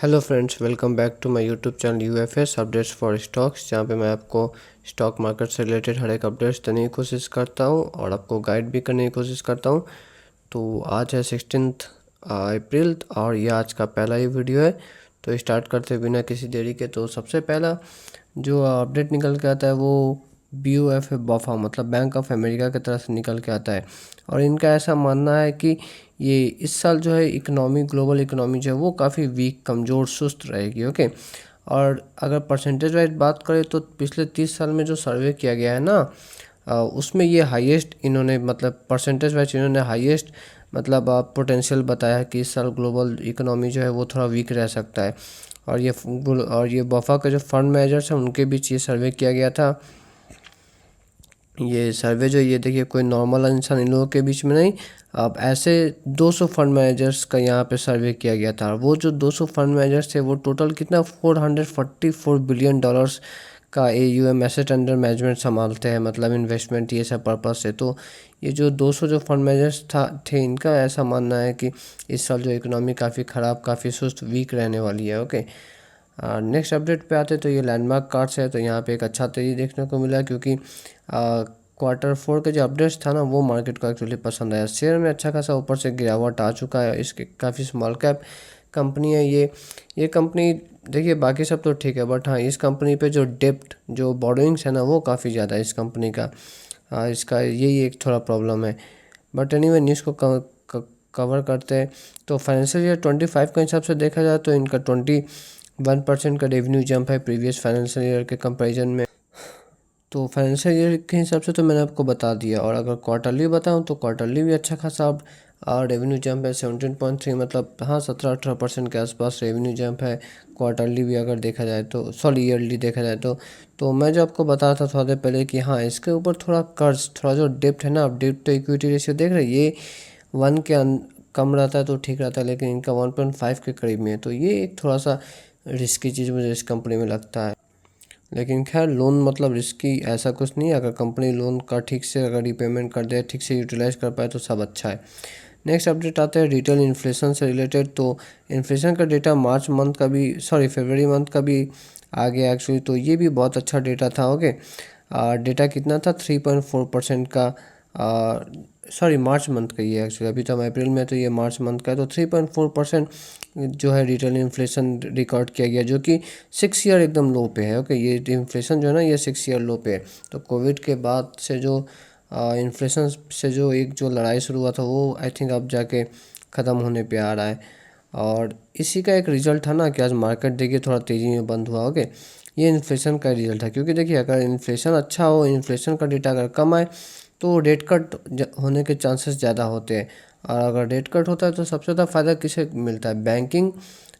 Hello friends, welcome back to my YouTube channel UFS updates for stocks, जहाँ पे मैं आपको स्टॉक मार्केट से रिलेटेड हर एक अपडेट्स देने की कोशिश करता हूँ और आपको गाइड भी करने की कोशिश करता हूँ। तो आज है 16 अप्रैल और ये आज का पहला ही वीडियो है। तो स्टार्ट करते बिना किसी देरी के, तो सबसे पहला जो अपडेट निकल के आता है वो BOF बफा मतलब बैंक ऑफ अमेरिका की तरफ से निकल के आता है। और इनका ऐसा मानना है कि ये इस साल जो है इकोनॉमी, ग्लोबल इकोनॉमी जो है वो काफ़ी वीक, कमज़ोर, सुस्त रहेगी। ओके। और अगर परसेंटेज वाइज बात करें तो पिछले 30 साल में जो सर्वे किया गया है ना, उसमें ये हाईएस्ट इन्होंने, मतलब परसेंटेज वाइज इन्होंने हाईएस्ट मतलब पोटेंशियल बताया है कि इस साल ग्लोबल इकोनॉमी जो है वो थोड़ा वीक रह सकता है। और ये बफा के जो फंड मैनेजर्स हैं उनके बीच ये सर्वे किया गया था। ये सर्वे जो ये देखिए, कोई नॉर्मल इंसान इन लोगों के बीच में नहीं, अब ऐसे 200 फंड मैनेजर्स का यहाँ पे सर्वे किया गया था। वो जो 200 फंड मैनेजर्स थे वो टोटल कितना, $444 बिलियन का AUM, एसेट अंडर मैनेजमेंट संभालते हैं, मतलब इन्वेस्टमेंट ये सब पर्पज़ से। तो ये जो 200 जो फंड मैनेजर्स थे, इनका ऐसा मानना है कि इस साल जो इकोनॉमी काफ़ी ख़राब, काफ़ी सुस्त, वीक रहने वाली है। ओके। नेक्स्ट अपडेट पे आते तो ये लैंडमार्क कार्ड्स है। तो यहाँ पे एक अच्छा तेज़ी देखने को मिला, क्योंकि Q4 के जो अपडेट्स था ना वो मार्केट को एक्चुअली पसंद आया। शेयर में अच्छा खासा ऊपर से गिरावट आ चुका है। इसके काफ़ी स्मॉल कैप कंपनी है ये कंपनी। देखिए बाकी सब तो ठीक है, बट हाँ, इस कंपनी पे जो डेप्ट, जो बोरोइंग्स है ना वो काफ़ी ज़्यादा है इस कंपनी का। इसका यही एक थोड़ा प्रॉब्लम है। बट एनीवे, न्यूज़ को कवर करते हैं। तो फाइनेंशियल ईयर 25 के हिसाब से देखा जाए तो इनका 21% का रेवेन्यू जंप है प्रीवियस फाइनेंशियल ईयर के कंपैरिजन में। तो फाइनेंशियल ईयर के हिसाब से तो मैंने आपको बता दिया। और अगर क्वार्टरली बताऊं तो क्वार्टरली भी अच्छा खासा अब रेवेन्यू जंप है 17.3, मतलब हाँ 17-18% के आसपास रेवेन्यू जंप है क्वार्टरली भी अगर देखा जाए तो, सॉरी ईयरली देखा जाए तो मैं जो आपको बता था थोड़ा देर पहले कि हाँ, इसके ऊपर थोड़ा कर्ज, थोड़ा जो डेप्ट है ना, अब डेप्ट टू इक्विटी रेशियो देख रहे हैं, ये 1 के कम रहता है तो ठीक रहता है, लेकिन इनका 1.5 के करीब में है। तो ये एक थोड़ा सा रिस्की चीज़ मुझे इस कंपनी में लगता है। लेकिन खैर, लोन मतलब रिस्की ऐसा कुछ नहीं है। अगर कंपनी लोन का ठीक से अगर रिपेमेंट कर दे, ठीक से यूटिलाइज कर पाए तो सब अच्छा है। नेक्स्ट अपडेट आते हैं रिटेल इन्फ्लेशन से रिलेटेड। तो इन्फ्लेशन का डेटा मार्च मंथ का भी, सॉरी फरवरी मंथ का भी आ गया एक्चुअली। तो ये भी बहुत अच्छा डेटा था। ओके। डेटा कितना था, 3.4% का, सॉरी मार्च मंथ का ये एक्चुअली, अभी तो हम अप्रैल में, तो ये मार्च मंथ का है। तो 3.4% जो है रिटेल इन्फ्लेशन रिकॉर्ड किया गया, जो कि 6 ईयर एकदम लो पे है। ओके। ये इन्फ्लेशन जो है ना, ये 6 ईयर लो पे है। तो कोविड के बाद से जो इन्फ्लेशन से जो एक जो लड़ाई शुरू हुआ था वो आई थिंक अब जाके ख़त्म होने पे आ रहा है। और इसी का एक रिजल्ट था ना कि आज मार्केट देखिए थोड़ा तेज़ी में बंद हुआ। ओके। ये इन्फ्लेशन का रिजल्ट है, क्योंकि देखिए अगर इन्फ्लेशन अच्छा हो, इन्फ्लेशन का डेटा अगर कम आए तो रेट कट होने के चांसेस ज़्यादा होते हैं। और अगर रेट कट होता है तो सबसे ज़्यादा फ़ायदा किसे मिलता है, बैंकिंग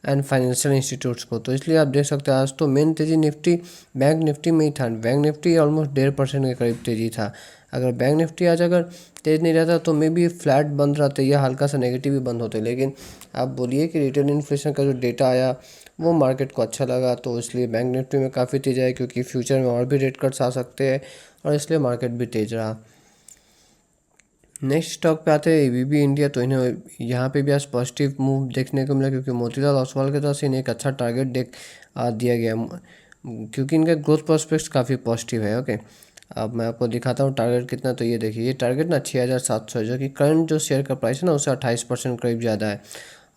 एंड फाइनेंशियल इंस्टीट्यूट्स को। तो इसलिए आप देख सकते हैं आज तो मेन तेज़ी निफ्टी, बैंक निफ्टी में ही था। बैंक निफ्टी ऑलमोस्ट 1.5% के करीब तेज़ी था। अगर बैंक निफ्टी आज अगर तेज़ नहीं रहता तो मे बी फ्लैट बंद रहते या हल्का सा नेगेटिव भी बंद होते। लेकिन आप बोलिए कि रिटेल इन्फ्लेशन का जो डेटा आया वो मार्केट को अच्छा लगा, तो इसलिए बैंक निफ्टी में काफ़ी तेज़ आया, क्योंकि फ्यूचर में और भी रेट कट्स आ सकते हैं और इसलिए मार्केट भी तेज़ रहा। नेक्स्ट स्टॉक पे आते हैं ABB इंडिया। तो इन्हें यहाँ पे भी आज पॉजिटिव मूव देखने को मिला, क्योंकि मोतीलाल ओसवाल की तरफ से इन्हें एक अच्छा टारगेट दिया गया, क्योंकि इनके ग्रोथ प्रोस्पेक्ट्स काफ़ी पॉजिटिव है। ओके। अब मैं आपको दिखाता हूँ टारगेट कितना। तो ये देखिए, ये टारगेट ना 6700 है, जो कि करंट जो शेयर का प्राइस है ना उससे 28% करीब ज़्यादा है।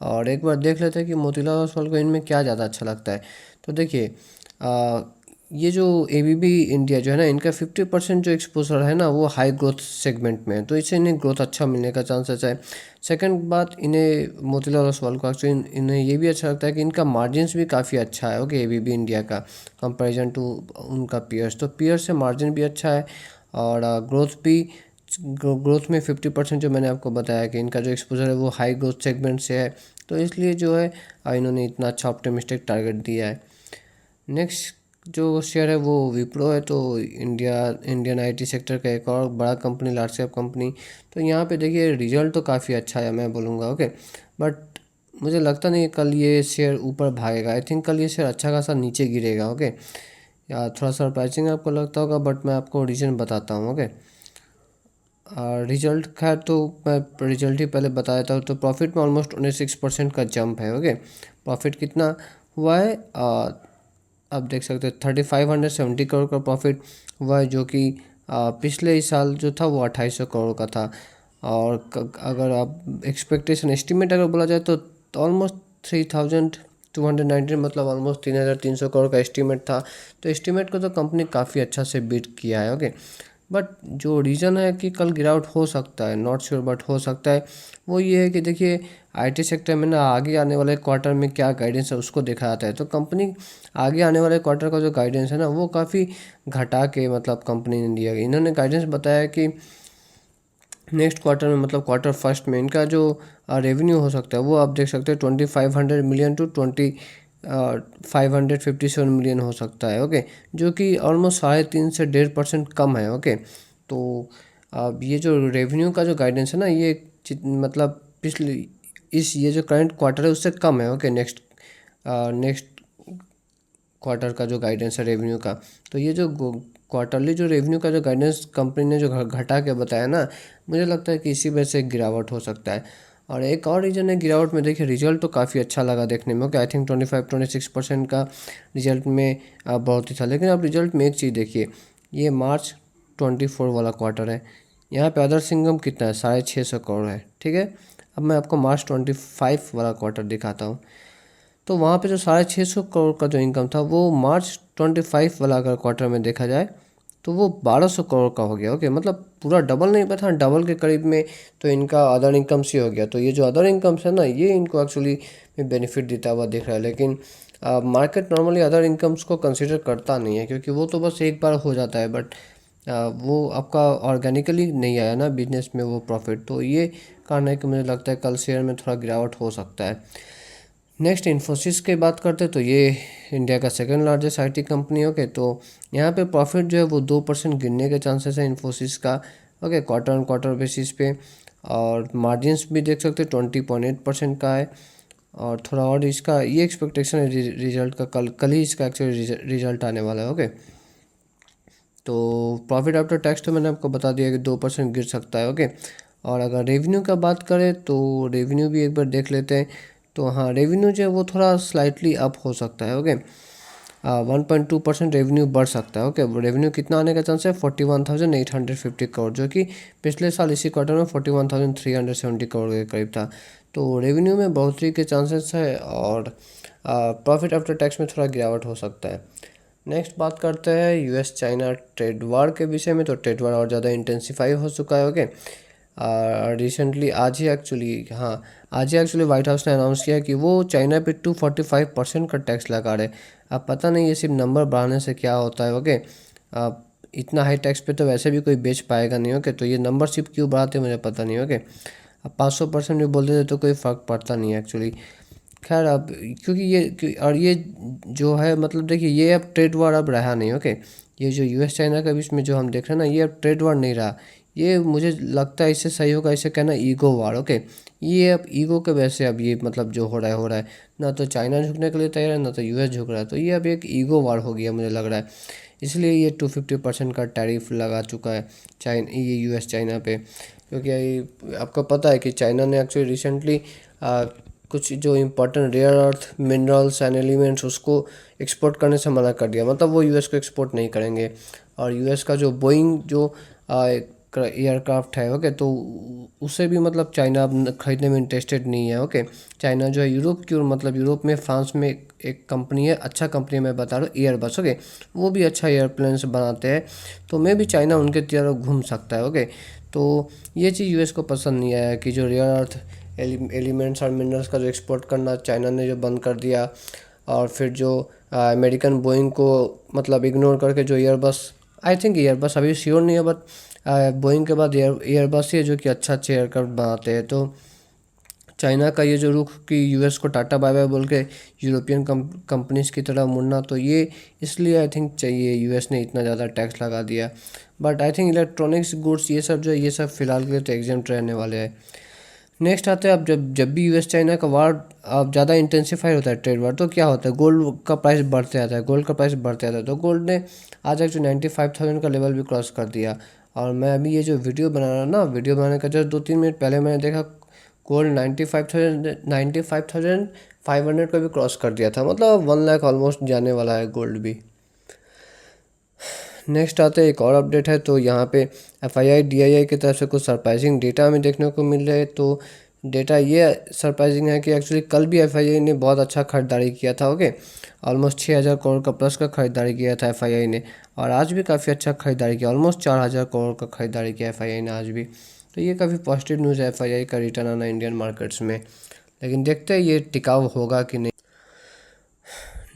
और एक बार देख लेते हैं कि मोतीलाल ओसवाल को इनमें क्या ज़्यादा अच्छा लगता है। तो देखिए, ये जो ABB इंडिया जो है ना, इनका 50% जो एक्सपोजर है ना वो हाई ग्रोथ सेगमेंट में है, तो इससे इन्हें ग्रोथ अच्छा मिलने का चांसेस है। सेकंड बात, इन्हें मोतीलाल ओसवाल को एक्चुअली इन्हें ये भी अच्छा लगता है कि इनका मार्जिन्स भी काफ़ी अच्छा है। ओके। ABB इंडिया का कंपैरिजन टू उनका पीयर्स, तो पीयर्स से मार्जिन भी अच्छा है। और ग्रोथ में 50% जो मैंने आपको बताया कि इनका जो एक्सपोजर है वो हाई ग्रोथ सेगमेंट से है, तो इसलिए जो है इन्होंने इतना अच्छा ऑप्टिमिस्टिक टारगेट दिया है। नेक्स्ट जो शेयर है वो विप्रो है। तो इंडियन IT सेक्टर का एक और बड़ा कंपनी, लार्ज कैप कंपनी। तो यहाँ पे देखिए रिजल्ट तो काफ़ी अच्छा है मैं बोलूँगा। ओके। बट मुझे लगता नहीं कल ये शेयर ऊपर भागेगा। आई थिंक कल ये शेयर अच्छा खासा नीचे गिरेगा। ओके। या थोड़ा सरप्राइजिंग आपको लगता होगा, बट मैं आपको रीज़न बताता हूँ। ओके। रिजल्ट खैर तो मैं रिजल्ट ही पहले बता देता हूँ। तो प्रॉफिट में ऑलमोस्ट 26% का जंप है। ओके, प्रॉफिट कितना हुआ है आप देख सकते हैं 3570 करोड़ का प्रॉफिट हुआ है, जो कि पिछले ही साल जो था वो 2800 करोड़ का था। और अगर आप एक्सपेक्टेशन एस्टिमेट अगर बोला जाए तो ऑलमोस्ट 3219, मतलब ऑलमोस्ट 3300 करोड़ का एस्टिमेट था। तो एस्टिमेट को तो कंपनी काफ़ी अच्छा से बीट किया है। ओके, बट जो रीज़न है कि कल गिरावट हो सकता है, नॉट श्योर बट हो सकता है, वो ये है कि देखिए आईटी सेक्टर में ना आगे आने वाले क्वार्टर में क्या गाइडेंस है उसको देखा जाता है। तो कंपनी आगे आने वाले क्वार्टर का जो गाइडेंस है ना वो काफ़ी घटा के मतलब कंपनी ने दिया। इन्होंने गाइडेंस बताया कि नेक्स्ट क्वार्टर में मतलब क्वार्टर फर्स्ट में इनका जो रेवेन्यू हो सकता है वो आप देख सकते हैं 2500 मिलियन टू 557 मिलियन हो सकता है। ओके, जो कि ऑलमोस्ट 3.5 से 1.5% कम है। ओके, तो अब ये जो रेवेन्यू का जो गाइडेंस है ना ये मतलब पिछले ये जो करंट क्वार्टर है उससे कम है। ओके, नेक्स्ट क्वार्टर का जो गाइडेंस है रेवेन्यू का, तो ये जो क्वार्टरली जो रेवेन्यू का जो गाइडेंस कंपनी ने जो घटा के बताया ना, मुझे लगता है कि इसी वजह से गिरावट हो सकता है। और एक और रीज़न है गिरावट में, देखिए रिजल्ट तो काफ़ी अच्छा लगा देखने में। ओके, आई थिंक 25-26% का रिजल्ट में बहुत ही था। लेकिन आप रिजल्ट में एक चीज़ देखिए, ये मार्च 24 वाला क्वार्टर है, यहाँ पे अदर्स इनकम कितना है 650 करोड़ है। ठीक है, अब मैं आपको मार्च 25 वाला क्वार्टर दिखाता हूँ। तो वहाँ पे जो 650 करोड़ का जो इनकम था वो मार्च 25 वाला अगर क्वार्टर में देखा जाए तो वो 1200 करोड़ का हो गया। ओके, मतलब पूरा डबल नहीं पता, डबल के करीब में तो इनका अदर इनकम से हो गया। तो ये जो अदर इनकम्स है ना ये इनको एक्चुअली बेनिफिट देता हुआ दिख रहा है। लेकिन मार्केट नॉर्मली अदर इनकम्स को कंसिडर करता नहीं है, क्योंकि वो तो बस एक बार हो जाता है, बट वो आपका ऑर्गेनिकली नहीं आया ना बिजनेस में वो प्रॉफिट। तो ये कारण है कि मुझे लगता है कल शेयर में थोड़ा गिरावट हो सकता है। नेक्स्ट इन्फोसिस की बात करते हैं, तो ये इंडिया का second largest IT company. Okay, तो यहाँ पे प्रॉफिट जो है वो 2% गिरने के चांसेस है इन्फोसिस का। Okay, quarter on quarter basis पे। और मार्जिन्स भी देख सकते हैं 20.8% का है। और थोड़ा और इसका ये एक्सपेक्टेशन है रिजल्ट का, कल ही इसका एक्चुअली रिजल्ट आने वाला है। ओके, तो प्रॉफिट आफ्टर टैक्स तो मैंने आपको बता दिया कि 2% गिर सकता है। ओके, और अगर रेवेन्यू का बात करें तो रेवेन्यू भी एक बार देख लेते हैं। तो हाँ, रेवेन्यू जो है वो थोड़ा स्लाइटली अप हो सकता है। ओके, 1.2% रेवेन्यू बढ़ सकता है। ओके, रेवेन्यू कितना आने का चांस है 41,850 करोड़, जो कि पिछले साल इसी क्वार्टर में 41,370 करोड़ के करीब था। तो रेवेन्यू में बढ़ोतरी के चांसेस है और प्रॉफिट आफ्टर टैक्स में थोड़ा गिरावट हो सकता है। नेक्स्ट बात करते हैं यूएस चाइना ट्रेड वार के विषय में। तो ट्रेड वार और ज़्यादा इंटेंसिफाई हो चुका है। ओके, रिसेंटली आज ही एक्चुअली व्हाइट हाउस ने अनाउंस किया कि वो चाइना पे 245% का टैक्स लगा रहे। अब पता नहीं ये सिर्फ नंबर बढ़ाने से क्या होता है। ओके, इतना हाई टैक्स पे तो वैसे भी कोई बेच पाएगा नहीं। ओके, तो ये नंबर सिर्फ क्यों बढ़ाते मुझे पता नहीं। ओके, अब 500% भी बोल देते तो कोई फ़र्क पड़ता नहीं है एक्चुअली। खैर, अब क्योंकि ये जो है मतलब देखिए ये अब ट्रेड वार अब रहा नहीं। ओके, ये जो यूएस चाइना के बीच में जो हम देख रहे हैं ना ये अब ट्रेड वार नहीं रहा। ये मुझे लगता है इससे सही होगा इसे कहना ईगो वार। ओके, ये अब ईगो के वजह से अब ये मतलब जो हो रहा है ना, तो चाइना झुकने के लिए तैयार है ना तो यूएस झुक रहा है। तो ये अब एक ईगो वार हो गया मुझे लग रहा है, इसलिए ये 250% का टैरिफ लगा चुका है ये यूएस चाइना पे। क्योंकि आपको पता है कि चाइना ने एक्चुअली रिसेंटली कुछ जो important rare earth minerals and elements उसको एक्सपोर्ट करने से मना कर दिया, मतलब वो यूएस को एक्सपोर्ट नहीं करेंगे। और यूएस का जो बोइंग जो एयरक्राफ्ट है, ओके, तो उसे भी मतलब चाइना अब खरीदने में इंटरेस्टेड नहीं है। ओके, चाइना जो है यूरोप की ओर, मतलब यूरोप में फ्रांस में एक कंपनी है, अच्छा कंपनी है मैं बता रहा हूँ, एयरबस। ओके, वो भी अच्छा एयरप्लेन्स बनाते हैं, तो मे भी चाइना उनके तरफ घूम सकता है। ओके, तो ये चीज़ यूएस को पसंद नहीं आया कि जो रेयर अर्थ एलिमेंट्स और मिनरल्स का जो एक्सपोर्ट करना चाइना ने जो बंद कर दिया। और फिर जो अमेरिकन बोइंग को मतलब इग्नोर करके जो एयरबस, आई थिंक एयरबस अभी श्योर नहीं है, बट बोइंग के बाद एयरबस ही है जो कि अच्छा एयरक्राफ्ट बनाते हैं। तो चाइना का ये जो रुख कि यूएस को टाटा बाय बाय बोल के यूरोपियन कंपनीज की तरह मुड़ना, तो ये इसलिए आई थिंक चाहिए यूएस ने इतना ज़्यादा टैक्स लगा दिया। But I think electronics goods ये सब जो है ये सब फिलहाल के लिए तो एग्जेम्प्ट रहने वाले हैं। नेक्स्ट आते हैं अब जब भी यूएस चाइना का वार अब ज़्यादा इंटेंसिफाई होता है ट्रेड वार, तो क्या होता है गोल्ड का प्राइस बढ़ते आता है। गोल्ड का प्राइस बढ़ते आता है, तो गोल्ड ने आज एक्चुअली 95,000 का लेवल भी क्रॉस कर दिया। और मैं अभी ये जो वीडियो बना रहा हूँ ना, वीडियो बनाने का जस्ट 2-3 मिनट पहले मैंने देखा गोल्ड 95,500 को भी क्रॉस कर दिया था, मतलब 1 लाख ऑलमोस्ट जाने वाला है गोल्ड भी। नेक्स्ट आते हैं एक और अपडेट है, तो यहाँ पे FII DII की तरफ से कुछ सरप्राइजिंग डेटा हमें देखने को मिल रहा है। तो डेटा ये सरप्राइजिंग है कि एक्चुअली कल भी FII ने बहुत अच्छा खरीदारी किया था। ओके, ऑलमोस्ट 6,000 करोड़ का प्लस का खरीदारी किया था FII ने, और आज भी काफ़ी अच्छा खरीदारी किया, ऑलमोस्ट 4,000 करोड़ का खरीदारी किया FII ने आज भी। तो ये काफ़ी पॉजिटिव न्यूज़ है FII का रिटर्न आना इंडियन मार्केट्स में, लेकिन देखते हैं ये टिकाऊ होगा कि नहीं।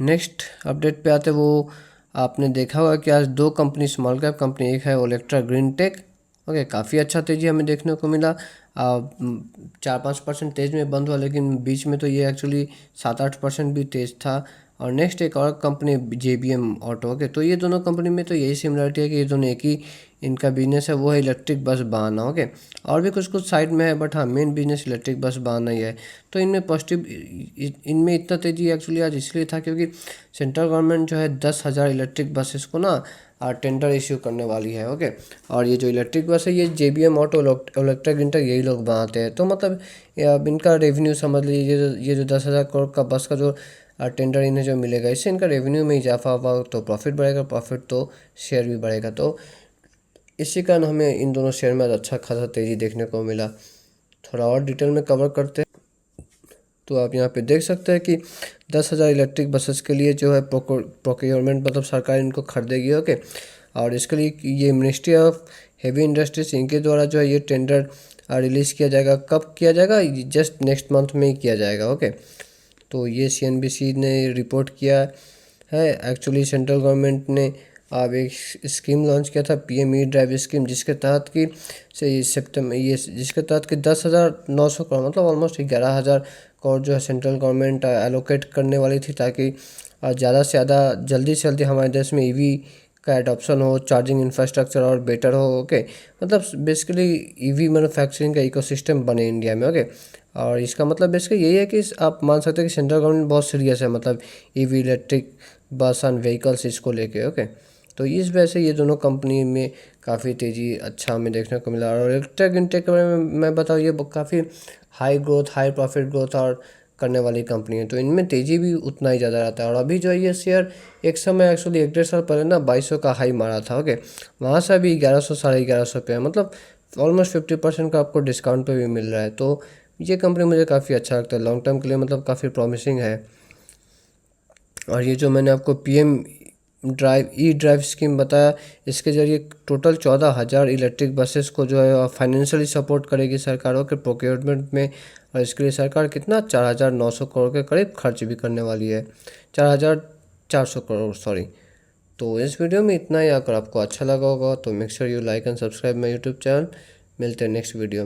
नेक्स्ट अपडेट पे आते, वो आपने देखा होगा कि आज 2 कंपनी स्मॉल कैप कंपनी, एक है ओलेक्ट्रा ग्रीन टेक। ओके, काफ़ी अच्छा तेज़ी हमें देखने को मिला, 4-5% तेज़ में बंद हुआ, लेकिन बीच में तो ये एक्चुअली 7-8% भी तेज़ था। और नेक्स्ट एक और कंपनी JBM ऑटो। ओके, तो ये दोनों कंपनी में तो यही सिमिलरिटी है कि ये दोनों एक ही इनका बिजनेस है, वो है इलेक्ट्रिक बस बनाना। ओके, और भी कुछ कुछ साइड में है, बट हाँ मेन बिजनेस इलेक्ट्रिक बस बनाना ही है। तो इनमें पॉजिटिव, इनमें इतना तेज़ी एक्चुअली आज इसलिए था क्योंकि सेंट्रल गवर्नमेंट जो है 10,000 इलेक्ट्रिक बसेस को ना टेंडर इश्यू करने वाली है। ओके, और ये जो इलेक्ट्रिक बस है ये JBM ऑटो, इलेक्ट्रिक ग्रीनटेक यही लोग बनाते हैं। तो मतलब अब इनका रेवेन्यू समझ लीजिए, ये जो 10,000 करोड़ का बस का जो टेंडर इन्हें जो मिलेगा, इससे इनका रेवेन्यू में इजाफा हुआ, तो प्रॉफिट बढ़ेगा, प्रॉफिट तो शेयर भी बढ़ेगा। तो इसी कारण हमें इन दोनों शेयर में आज अच्छा खासा तेज़ी देखने को मिला। थोड़ा और डिटेल में कवर करते हैं, तो आप यहाँ पे देख सकते हैं कि 10,000 इलेक्ट्रिक बसेस के लिए जो है प्रोक्योरमेंट, मतलब सरकार इनको खरीदेगी। ओके, और इसके लिए ये मिनिस्ट्री ऑफ हेवी इंडस्ट्रीज, इनके द्वारा जो है ये टेंडर रिलीज़ किया जाएगा। कब किया जाएगा? जस्ट नेक्स्ट मंथ में ही किया जाएगा। ओके, तो ये CNBC ने रिपोर्ट किया है। एक्चुअली सेंट्रल गवर्नमेंट ने अब एक स्कीम लॉन्च किया था, PME ड्राइव स्कीम, जिसके तहत कि जिसके तहत कि 10,900 करोड़, मतलब ऑलमोस्ट 11,000 करोड़ जो है सेंट्रल गवर्नमेंट एलोकेट करने वाली थी, ताकि ज़्यादा से ज़्यादा जल्दी से जल्दी हमारे देश में EV का एडॉप्शन हो, चार्जिंग इंफ्रास्ट्रक्चर और बेटर हो। ओके, मतलब बेसिकली EV मैन्युफैक्चरिंग का इकोसिस्टम बने इंडिया में। ओके, और इसका मतलब बेसिकली यही है कि आप मान सकते हैं कि सेंट्रल गवर्नमेंट बहुत सीरियस है, मतलब EV electric bus and vehicles इसको लेके। ओके, तो इस वजह से ये दोनों कंपनी में काफ़ी तेज़ी अच्छा हमें देखने को मिला। और इलेक्ट्रिक इंटेक के बारे में मैं बताऊँ, ये काफ़ी high growth, high profit growth और करने वाली कंपनी है, तो इनमें तेज़ी भी उतना ही ज़्यादा रहता है। और अभी जो है ये शेयर एक समय एक्चुअली 1-1.5 साल पहले ना 2200 का हाई मारा था। ओके, वहाँ से अभी 1100, 1150 पे है, मतलब ऑलमोस्ट 50% का आपको डिस्काउंट पे भी मिल रहा है। तो ये कंपनी मुझे काफ़ी अच्छा लगता है लॉन्ग टर्म के लिए, मतलब काफ़ी प्रॉमिसिंग है। और ये जो मैंने आपको PM ड्राइव स्कीम बताया, इसके जरिए टोटल 14,000 इलेक्ट्रिक बसेस को जो है फाइनेंशियली सपोर्ट करेगी सरकारों के प्रोक्योरमेंट में। और इसके लिए सरकार कितना 4,900 करोड़ के करीब खर्च भी करने वाली है, 4,400 करोड़, सॉरी। तो इस वीडियो में इतना ही। अगर आपको अच्छा लगा होगा तो make sure you like and subscribe my YouTube channel. मिलते हैं नेक्स्ट वीडियो में।